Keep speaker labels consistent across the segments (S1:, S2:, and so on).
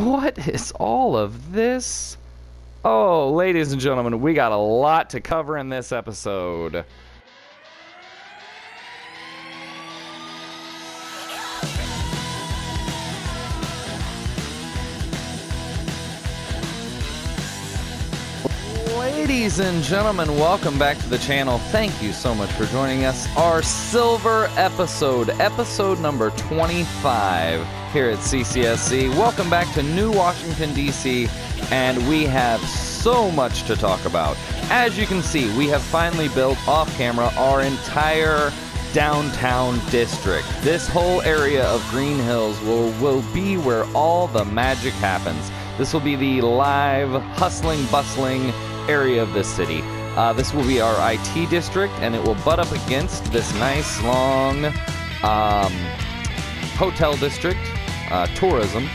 S1: What is all of this? Oh, ladies and gentlemen, we got a lot to cover in this episode. Ladies and gentlemen, welcome back to the channel. Thank you so much for joining us. Our silver episode number 25 here at CCSC. Welcome back to New Washington, D.C., and we have so much to talk about. As you can see, we have finally built off camera our entire downtown district. This whole area of Green Hills will be where all the magic happens. This will be the live, hustling, bustling area of this city. This will be our IT district, and it will butt up against this nice long hotel district, tourism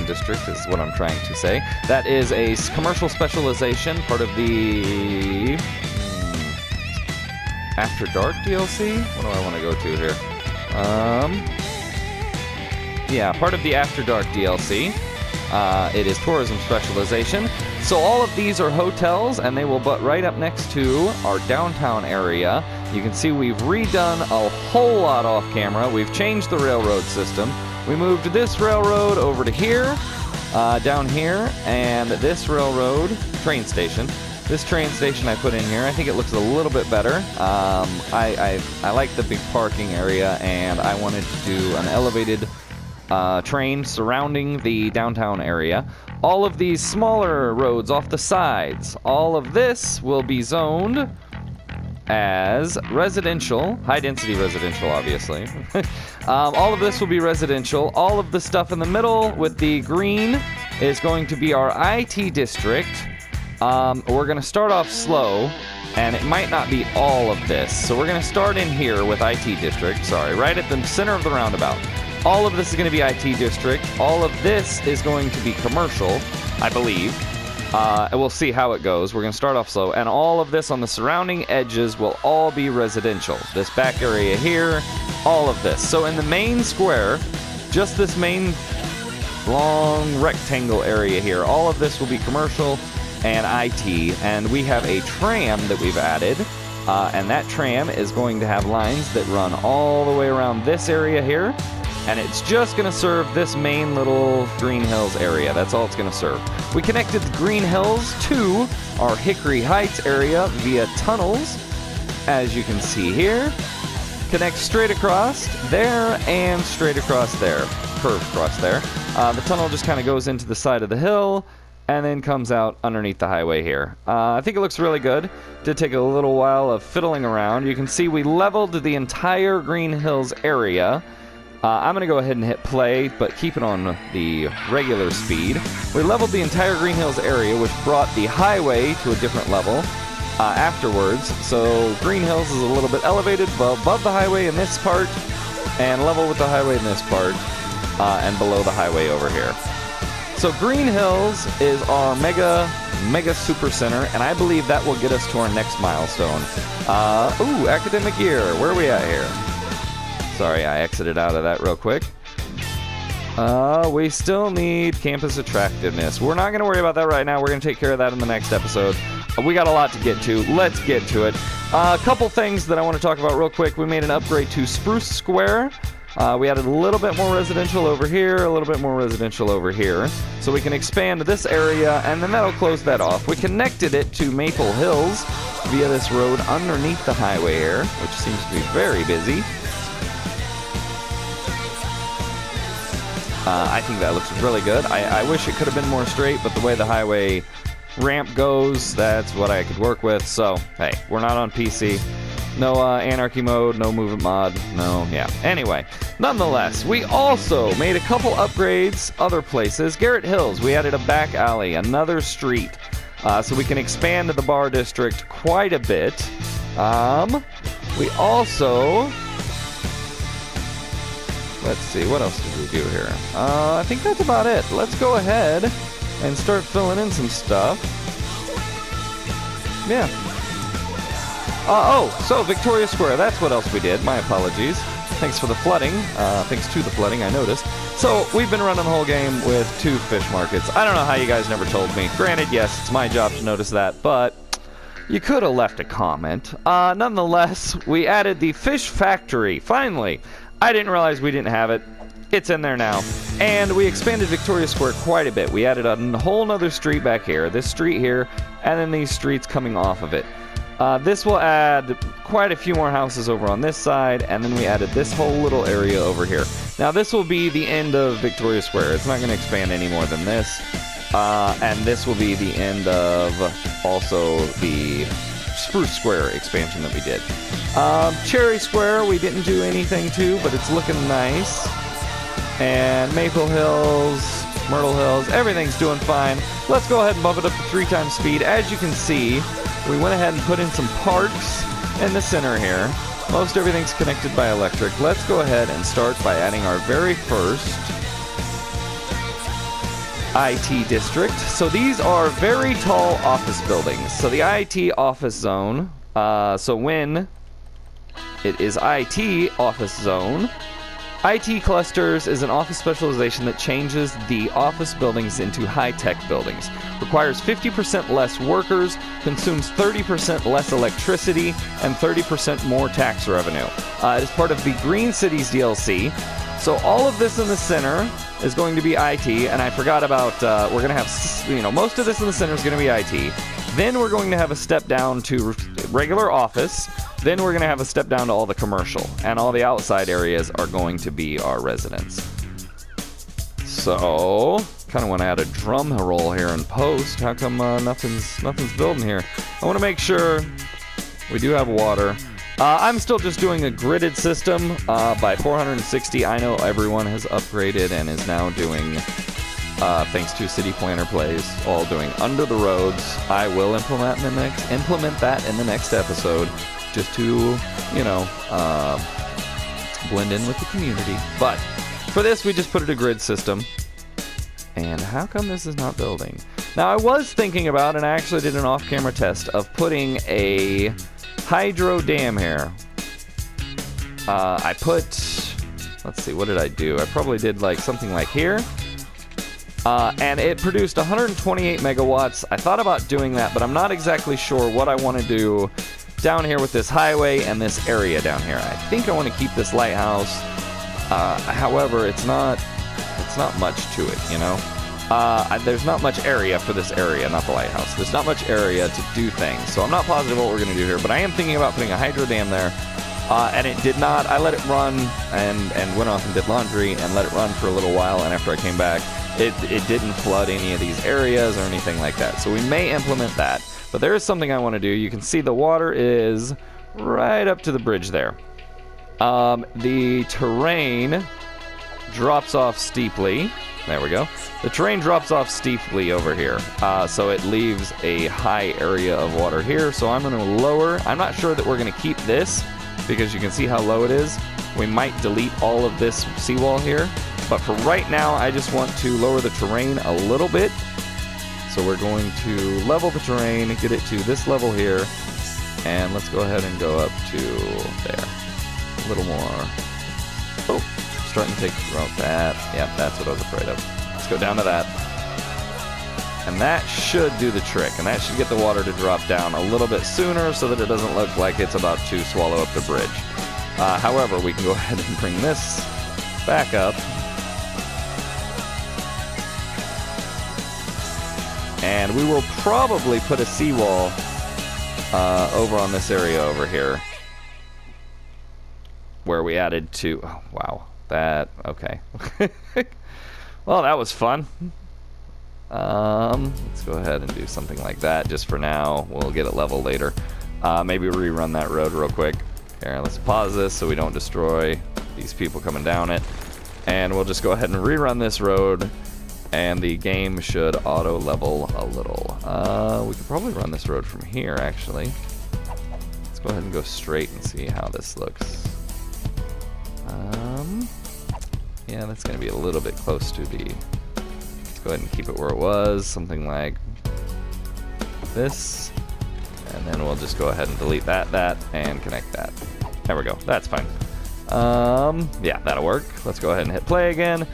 S1: district is what I'm trying to say. That is a commercial specialization, part of the After Dark DLC. What do I want to go to here? Yeah, part of the After Dark DLC. It is tourism specialization. So all of these are hotels, and they will butt right up next to our downtown area. You can see we've redone a whole lot off camera. We've changed the railroad system. We moved this railroad over to here, down here, and this railroad train station. This train station I put in here. I think it looks a little bit better. I like the big parking area, and I wanted to do an elevated train surrounding the downtown area. All of these smaller roads off the sides, all of this will be zoned as residential, high-density residential, obviously. All of this will be residential. All of the stuff in the middle with the green is going to be our IT district. We're going to start off slow, and it might not be all of this. So we're going to start in here with IT district, sorry, right at the center of the roundabout. All of this is going to be IT district. All of this is going to be commercial, I believe. And we'll see how it goes. We're going to start off slow. And all of this on the surrounding edges will all be residential. This back area here, all of this. So in the main square, just this main long rectangle area here, all of this will be commercial and IT. And we have a tram that we've added. And that tram is going to have lines that run all the way around this area here. And it's just going to serve this main little Green Hills area. That's all it's going to serve. We connected the Green Hills to our Hickory Heights area via tunnels, as you can see here. Connect straight across there and straight across there. Curved across there. The tunnel just kind of goes into the side of the hill and then comes out underneath the highway here. I think it looks really good. Did take a little while of fiddling around. You can see we leveled the entire Green Hills area. I'm going to go ahead and hit play, but keep it on the regular speed. We leveled the entire Green Hills area, which brought the highway to a different level afterwards. So Green Hills is a little bit elevated above the highway in this part, and level with the highway in this part, and below the highway over here. So Green Hills is our mega super center, and I believe that will get us to our next milestone. Ooh, academic year. Where are we at here? Sorry, I exited out of that real quick. We still need campus attractiveness. We're not going to worry about that right now. We're going to take care of that in the next episode. We got a lot to get to. Let's get to it. A couple things that I want to talk about real quick. We made an upgrade to Spruce Square. We added a little bit more residential over here, a little bit more residential over here. So we can expand this area, and then that'll close that off. We connected it to Maple Hills via this road underneath the highway here, which seems to be very busy. I think that looks really good. I wish it could have been more straight, but the way the highway ramp goes, that's what I could work with. So, hey, we're not on PC. No anarchy mode, no movement mod, no, yeah. Anyway, nonetheless, we also made a couple upgrades other places. Garrett Hills, we added a back alley, another street, so we can expand the bar district quite a bit. We also... Let's see, what else did we do here? I think that's about it. Let's go ahead and start filling in some stuff. Yeah. So Victoria Square, that's what else we did. My apologies. Thanks for the flooding. Thanks to the flooding, I noticed. So we've been running the whole game with 2 fish markets. I don't know how you guys never told me. Granted, yes, it's my job to notice that, but you could have left a comment. Nonetheless, we added the fish factory. Finally, I didn't realize we didn't have it. It's in there now. And we expanded Victoria Square quite a bit. We added a whole nother street back here, this street here, and then these streets coming off of it. This will add quite a few more houses over on this side, and then we added this whole little area over here. Now this will be the end of Victoria Square. It's not going to expand any more than this. And this will be the end of also the Spruce Square expansion that we did. Cherry Square we didn't do anything to, but it's looking nice. And Maple Hills, Myrtle Hills, everything's doing fine. Let's go ahead and bump it up to 3 times speed. As you can see, we went ahead and put in some parks in the center here. Most everything's connected by electric. Let's go ahead and start by adding our very first IT district. So these are very tall office buildings. So the IT office zone, so when it is IT office zone, IT clusters is an office specialization that changes the office buildings into high-tech buildings. Requires 50% less workers, consumes 30% less electricity, and 30% more tax revenue. It is part of the Green Cities DLC. So all of this in the center is going to be IT, and I forgot about, we're going to have, most of this in the center is going to be IT. Then we're going to have a step down to regular office. Then we're going to have a step down to all the commercial, and all the outside areas are going to be our residence. So, kind of want to add a drum roll here in post. How come nothing's building here? I want to make sure we do have water. I'm still just doing a gridded system by 460. I know everyone has upgraded and is now doing, thanks to City Planner Plays, all doing under the roads. I will implement that in the next episode, just to, blend in with the community. But for this, we just put it a grid system. And how come this is not building? Now, I was thinking about, and I actually did an off-camera test, of putting a hydro dam here. I put, let's see, what did I do? I probably did like something like here. And it produced 128 megawatts. I thought about doing that, but I'm not exactly sure what I want to do down here with this highway and this area down here. I think I want to keep this lighthouse. However, it's not much to it, there's not much area for this area, not the lighthouse. There's not much area to do things, so I'm not positive what we're going to do here, but I am thinking about putting a hydro dam there. And it did not. I let it run and went off and did laundry and let it run for a little while, and after I came back, it didn't flood any of these areas or anything like that. So we may implement that. But there is something I want to do. You can see the water is right up to the bridge there. The terrain drops off steeply. There we go. The terrain drops off steeply over here. So it leaves a high area of water here. So I'm going to lower. I'm not sure that we're going to keep this because you can see how low it is. We might delete all of this seawall here. But for right now, I just want to lower the terrain a little bit. So we're going to level the terrain, get it to this level here, and let's go ahead and go up to there. A little more. Oh, starting to take out that. Yep, that's what I was afraid of. Let's go down to that. And that should do the trick, and that should get the water to drop down a little bit sooner so that it doesn't look like it's about to swallow up the bridge. However, we can go ahead and bring this back up. And we will probably put a seawall over on this area over here where we added two. Oh, wow. That, okay. Well, that was fun. Let's go ahead and do something like that just for now. We'll get it level later. Maybe rerun that road real quick. Here, let's pause this so we don't destroy these people coming down it. And we'll just go ahead and rerun this road. And the game should auto-level a little. We could probably run this road from here, actually. Let's go ahead and go straight and see how this looks. Yeah, that's going to be a little bit close to the... Let's go ahead and keep it where it was. Something like this. And then we'll just go ahead and delete that, and connect that. There we go. That's fine. Yeah, that'll work. Let's go ahead and hit play again.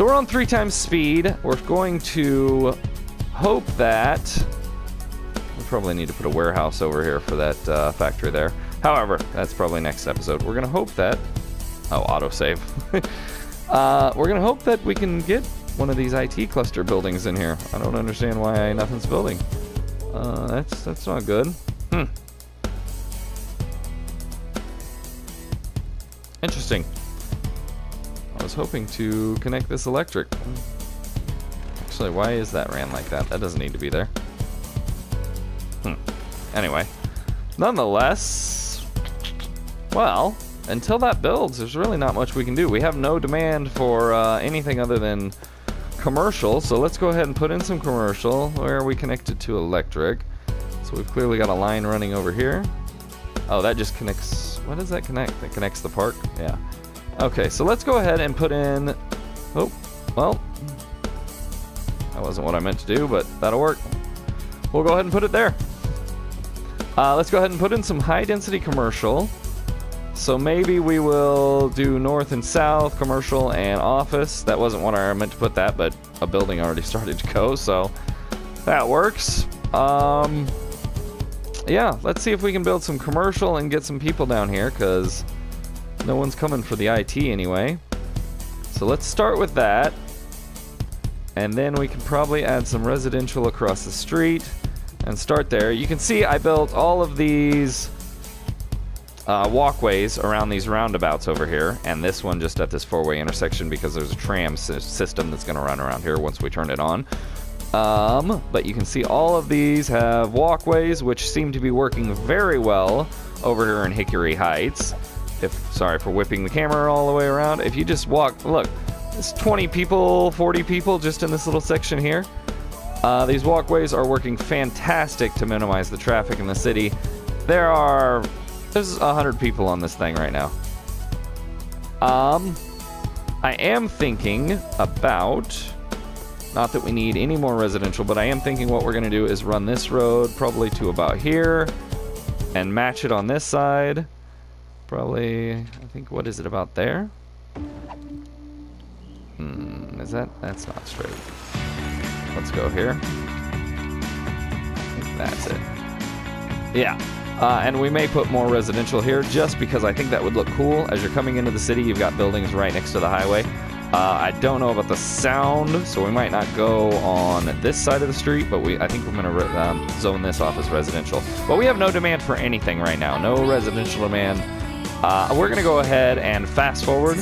S1: So we're on 3 times speed. We're going to hope that... We probably need to put a warehouse over here for that factory there. However, that's probably next episode. We're going to hope that... Oh, autosave. We're going to hope that we can get one of these IT cluster buildings in here. I don't understand why nothing's building. That's not good. Interesting. I was hoping to connect this electric. Actually, why is that ran like that? That doesn't need to be there. Anyway. Nonetheless, well, until that builds, there's really not much we can do. We have no demand for anything other than commercial, so let's go ahead and put in some commercial. Where are we connected to electric? So we've clearly got a line running over here. Oh, that just connects... What does that connect? That connects the park? Yeah. Okay, so let's go ahead and put in... Oh, well... That wasn't what I meant to do, but that'll work. We'll go ahead and put it there. Let's go ahead and put in some high-density commercial. So maybe we will do north and south, commercial and office. That wasn't what I meant to put that, but a building already started to go, so that works. Yeah, let's see if we can build some commercial and get some people down here, because no one's coming for the IT anyway. So let's start with that. And then we can probably add some residential across the street and start there. You can see I built all of these walkways around these roundabouts over here, and this one just at this 4-way intersection because there's a tram system that's going to run around here once we turn it on. But you can see all of these have walkways, which seem to be working very well over here in Hickory Heights. Sorry for whipping the camera all the way around. If you just walk, look, there's 20 people, 40 people just in this little section here. These walkways are working fantastic to minimize the traffic in the city. There's 100 people on this thing right now. I am thinking about, not that we need any more residential, but I am thinking what we're going to do is run this road probably to about here and match it on this side. Probably, I think, what is it, about there? That's not straight. Let's go here. I think that's it. Yeah. And we may put more residential here just because I think that would look cool. As you're coming into the city, you've got buildings right next to the highway. I don't know about the sound, so we might not go on this side of the street, but I think we're going to zone this off as residential. But we have no demand for anything right now. No residential demand. We're going to go ahead and fast forward.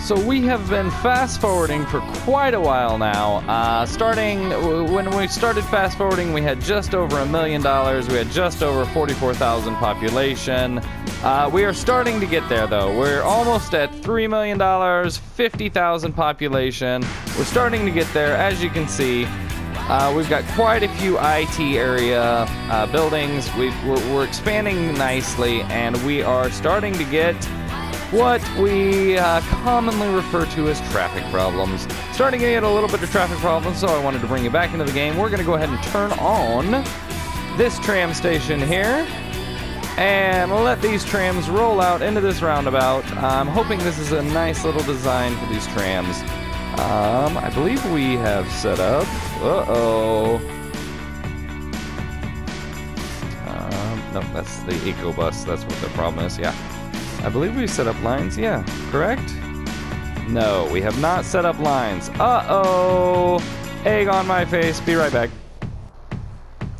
S1: So we have been fast forwarding for quite a while now. When we started fast forwarding, we had just over $1 million. We had just over 44,000 population. We are starting to get there, though. We're almost at $3 million, 50,000 population. We're starting to get there. As you can see, we've got quite a few IT area buildings. We're expanding nicely, and we are starting to get what we commonly refer to as traffic problems. Starting to get a little bit of traffic problems, so I wanted to bring you back into the game. We're going to go ahead and turn on this tram station here and let these trams roll out into this roundabout. I'm hoping this is a nice little design for these trams. I believe we have set up... No, that's the EcoBus. That's what the problem is, yeah. I believe we set up lines, yeah, correct? No, we have not set up lines. Uh-oh! Egg on my face, be right back.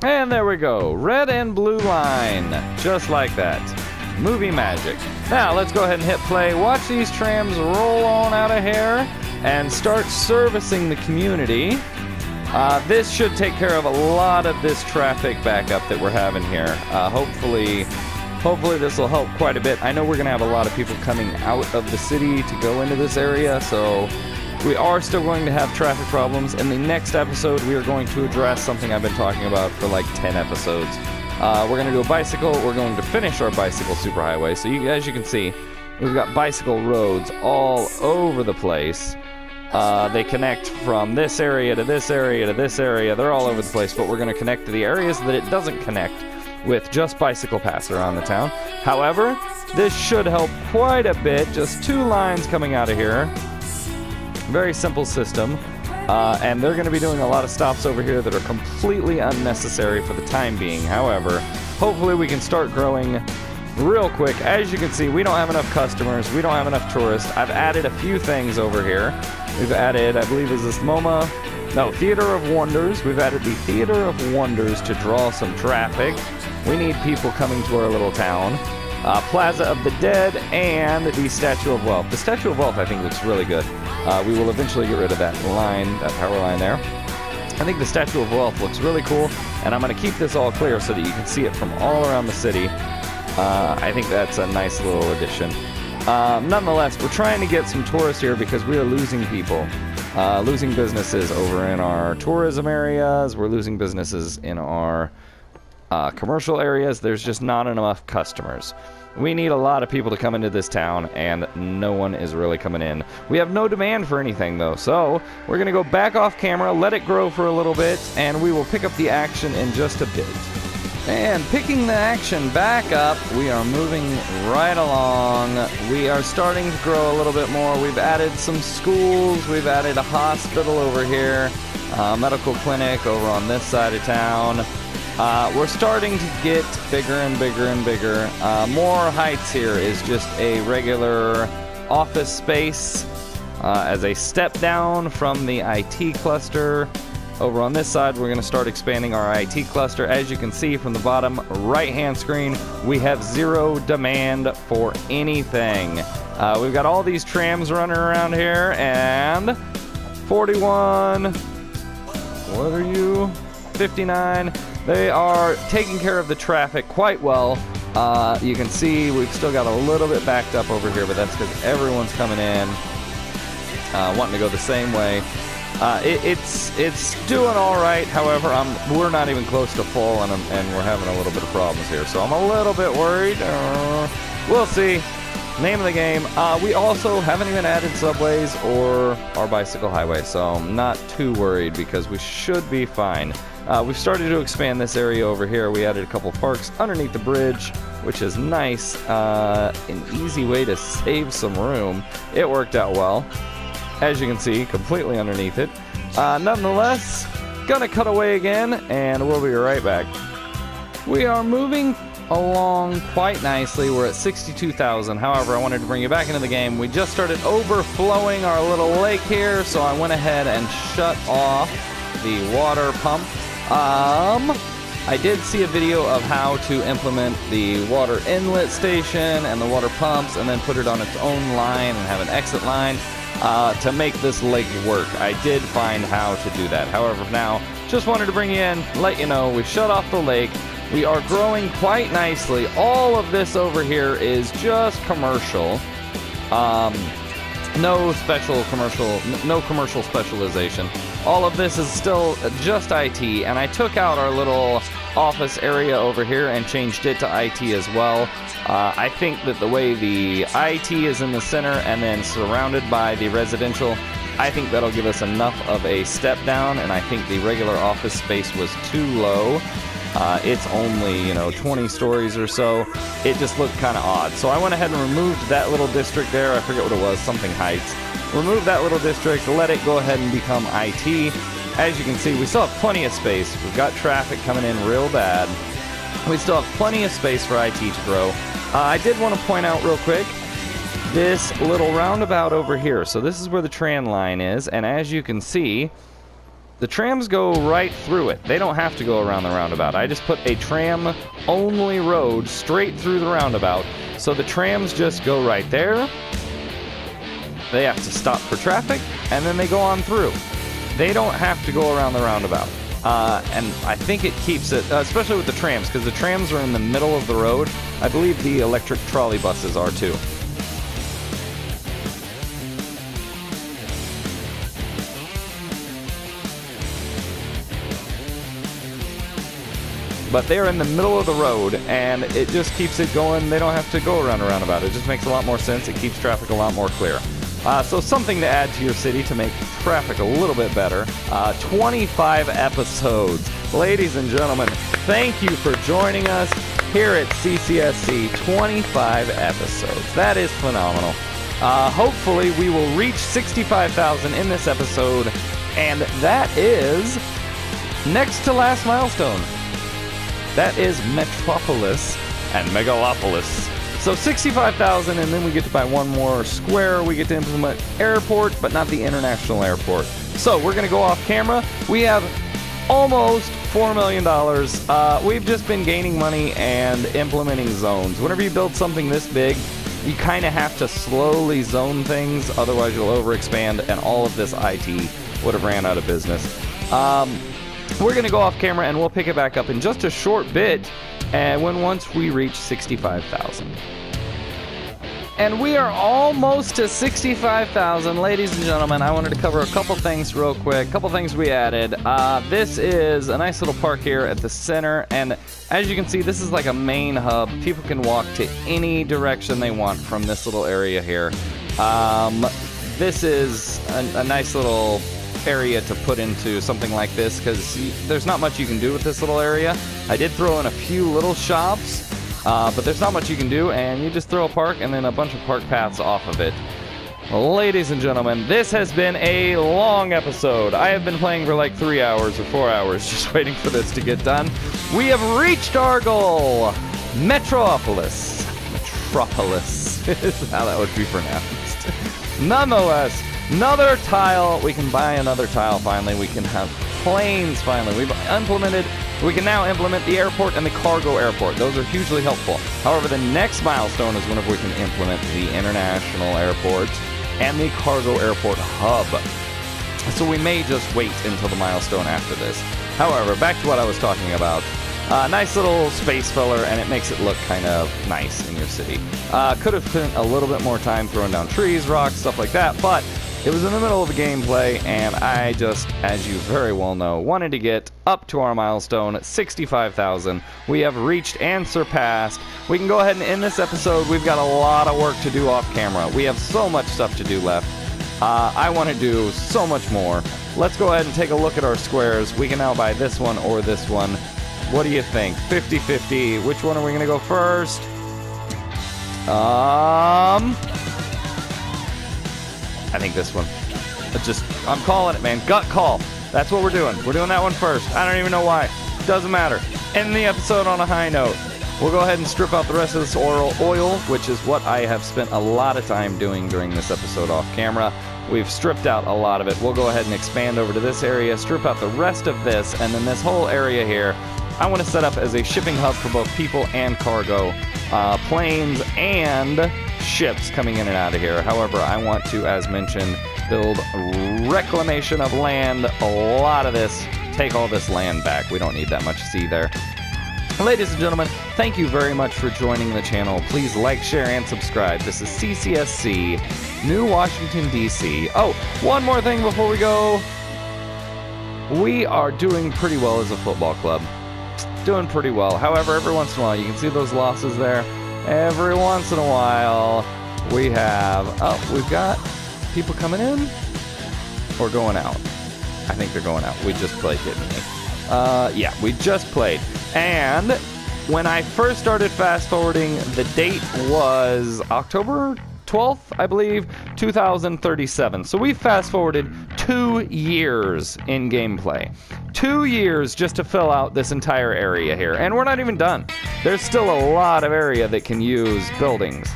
S1: And there we go, red and blue line, just like that. Movie magic. Now, let's go ahead and hit play, watch these trams roll on out of here, and start servicing the community. This should take care of a lot of this traffic backup that we're having here. Hopefully this will help quite a bit. I know we're going to have a lot of people coming out of the city to go into this area, so we are still going to have traffic problems. In the next episode, we are going to address something I've been talking about for like 10 episodes. We're going to do a bicycle. We're going to finish our bicycle superhighway. So as you can see, we've got bicycle roads all over the place. They connect from this area to this area to this area. They're all over the place, but we're going to connect to the areas that it doesn't connect with just bicycle paths around the town. However, this should help quite a bit. Just 2 lines coming out of here. Very simple system. And they're going to be doing a lot of stops over here that are completely unnecessary for the time being. However, hopefully we can start growing real quick. As you can see, we don't have enough customers. We don't have enough tourists. I've added a few things over here. We've added, I believe, is this MoMA? No, Theater of Wonders. We've added the Theater of Wonders to draw some traffic. We need people coming to our little town. Plaza of the Dead, and the Statue of Wealth. The Statue of Wealth, I think, looks really good. We will eventually get rid of that line, that power line there. I think the Statue of Wealth looks really cool, and I'm going to keep this all clear so that you can see it from all around the city. I think that's a nice little addition. Nonetheless, we're trying to get some tourists here because we are losing people. Losing businesses over in our tourism areas. We're losing businesses in our commercial areas. There's just not enough customers. We need a lot of people to come into this town, and no one is really coming in. We have no demand for anything, though, so we're going to go back off camera, let it grow for a little bit, and we will pick up the action in just a bit. And picking the action back up, we are moving right along. We are starting to grow a little bit more. We've added some schools. We've added a hospital over here, medical clinic over on this side of town. We're starting to get bigger and bigger and bigger. More Heights here is just a regular office space as a step down from the IT cluster. Over on this side, we're going to start expanding our IT cluster. As you can see from the bottom right-hand screen, we have zero demand for anything. We've got all these trams running around here, and 41, what are you? 59. They are taking care of the traffic quite well. You can see we've still got a little bit backed up over here, but that's because everyone's coming in, wanting to go the same way. It's doing all right. However, we're not even close to full, and we're having a little bit of problems here. So I'm a little bit worried. We'll see. Name of the game. We also haven't even added subways or our bicycle highway, so I'm not too worried because we should be fine. We've started to expand this area over here. We added a couple parks underneath the bridge, which is nice. An easy way to save some room. It worked out well. As you can see, completely underneath it. Nonetheless, gonna cut away again, and we'll be right back. We are moving along quite nicely. We're at 62,000. However, I wanted to bring you back into the game. We just started overflowing our little lake here, so I went ahead and shut off the water pump. I did see a video of how to implement the water inlet station and the water pumps and then put it on its own line and have an exit line to make this lake work. I did find how to do that. However, now, just wanted to bring you in, let you know, we shut off the lake. We are growing quite nicely. All of this over here is just commercial. No special commercial, no commercial specialization. All of this is still just IT, and I took out our little office area over here and changed it to IT as well. I think that the way the IT is in the center and then surrounded by the residential, I think that'll give us enough of a step down, and I think the regular office space was too low. It's only, 20 stories or so. It just looked kind of odd. So I went ahead and removed that little district there. I forget what it was, something Heights. Removed that little district, let it go ahead and become IT. As you can see, we still have plenty of space. We've got traffic coming in real bad. We still have plenty of space for IT to grow. I did want to point out real quick, this little roundabout over here. So this is where the tram line is, and as you can see, the trams go right through it. They don't have to go around the roundabout. I just put a tram-only road straight through the roundabout, so the trams just go right there. They have to stop for traffic, and then they go on through. They don't have to go around the roundabout. And I think it keeps it, especially with the trams, because the trams are in the middle of the road. I believe the electric trolley buses are too. But they're in the middle of the road, and it just keeps it going. They don't have to go around a roundabout. It just makes a lot more sense. It keeps traffic a lot more clear. So something to add to your city to make traffic a little bit better. 25 episodes. Ladies and gentlemen, thank you for joining us here at CCSC. 25 episodes. That is phenomenal. Hopefully we will reach 65,000 in this episode, and that is next to last milestone. That is Metropolis and Megalopolis. So 65,000, and then we get to buy one more square. We get to implement airport, but not the international airport. So we're going to go off camera. We have almost $4 million. We've just been gaining money and implementing zones. Whenever you build something this big, you kind of have to slowly zone things, otherwise you'll overexpand, and all of this IT would have ran out of business. We're going to go off camera, and we'll pick it back up in just a short bit, and once we reach 65,000. And we are almost to 65,000, ladies and gentlemen. I wanted to cover a couple things real quick, couple things we added. This is a nice little park here at the center, and as you can see, this is like a main hub. People can walk to any direction they want from this little area here. This is a nice little area to put into something like this, because there's not much you can do with this little area. I did throw in a few little shops, but there's not much you can do, and you just throw a park and then a bunch of park paths off of it. Ladies and gentlemen, this has been a long episode. I have been playing for like 3 hours or 4 hours just waiting for this to get done. We have reached our goal! Metropolis is how that would be pronounced. Nonetheless, another tile. We can buy another tile finally. We can have planes finally. We can now implement the airport and the cargo airport. Those are hugely helpful. However, the next milestone is whenever we can implement the international airport and the cargo airport hub. So we may just wait until the milestone after this. However, back to what I was talking about. Nice little space filler, and it makes it look kind of nice in your city. Could have spent a little bit more time throwing down trees, rocks, stuff like that, but it was in the middle of the gameplay, and I just, as you very well know, wanted to get up to our milestone, 65,000. We have reached and surpassed. We can go ahead and end this episode. We've got a lot of work to do off camera. We have so much stuff to do left. I want to do so much more. Let's go ahead and take a look at our squares. We can now buy this one or this one. What do you think? 50-50. Which one are we going to go first? I think this one. I'm calling it, man. Gut call. That's what we're doing. We're doing that one first. I don't even know why. Doesn't matter. End the episode on a high note. We'll go ahead and strip out the rest of this oil, which is what I have spent a lot of time doing during this episode off camera. We've stripped out a lot of it. We'll go ahead and expand over to this area, strip out the rest of this, and then this whole area here, I want to set up as a shipping hub for both people and cargo, planes and ships coming in and out of here. However, I want to, as mentioned, build reclamation of land. A lot of this, take all this land back. We don't need that much sea there. Ladies and gentlemen, thank you very much for joining the channel. Please like, share, and subscribe. This is CCSC, New Washington, D.C. Oh, one more thing before we go. We are doing pretty well as a football club. Doing pretty well. However, every once in a while, you can see those losses there. Every once in a while, we've got people coming in or going out. I think they're going out. We just played, didn't we? Yeah, we just played. And when I first started fast forwarding, the date was October 12th, I believe, 2037. So we fast forwarded 2 years in gameplay. 2 years just to fill out this entire area here. And we're not even done. There's still a lot of area that can use buildings.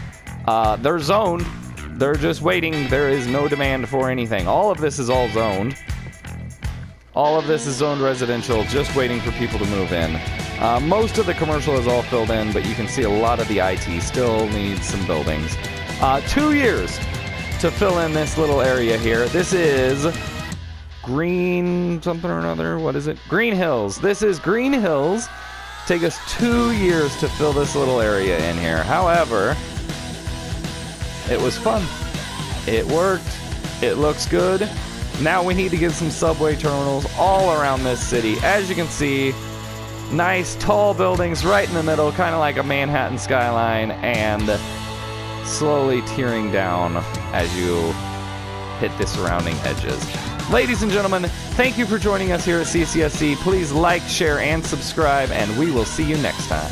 S1: They're zoned. They're just waiting. There is no demand for anything. All of this is all zoned. All of this is zoned residential, just waiting for people to move in. Most of the commercial is all filled in, but you can see a lot of the IT still needs some buildings. 2 years to fill in this little area here. This is Green something or another. What is it? Green Hills. This is Green Hills. Take us 2 years to fill this little area in here. However, it was fun. It worked. It looks good. Now we need to get some subway terminals all around this city. As you can see, nice tall buildings right in the middle, kind of like a Manhattan skyline, and slowly tearing down as you hit the surrounding edges. Ladies and gentlemen, thank you for joining us here at CCSC. Please like, share, and subscribe, and we will see you next time.